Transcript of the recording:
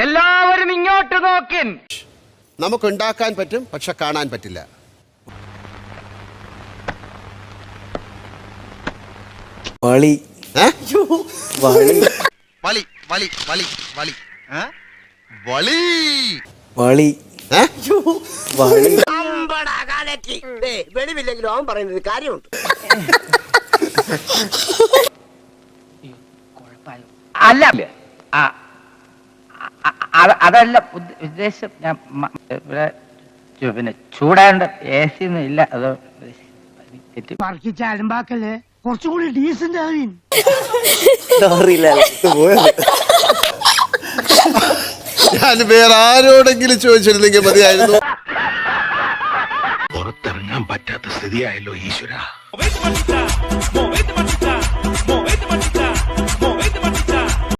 എല്ലാവരും ഇങ്ങോട്ട് നോക്കിൻ. നമുക്ക് ഉണ്ടാക്കാൻ പറ്റും, പക്ഷെ കാണാൻ പറ്റില്ല. വളി വളി വളി വളി വളി വളി വളി വളി വളി വെളിവില്ലെങ്കിലും അവൻ പറയുന്നത് കാര്യമുണ്ട്. അല്ല അതല്ല ഉദ്ദേശം. ഞാൻ ഇവിടെ പിന്നെ ചൂടാണ്ട് AC ഒന്നും ഇല്ല. അതോ അലമ്പാക്കല്ലേ, കുറച്ചും കൂടി ഡീസന്റ് ആവിൻ. ഞാൻ വേറെ ആരോടെങ്കിലും ചോദിച്ചിരുന്നെങ്കിൽ മതിയായിരുന്നു. പുറത്തിറങ്ങാൻ പറ്റാത്ത സ്ഥിതിയായല്ലോ ഈശ്വര.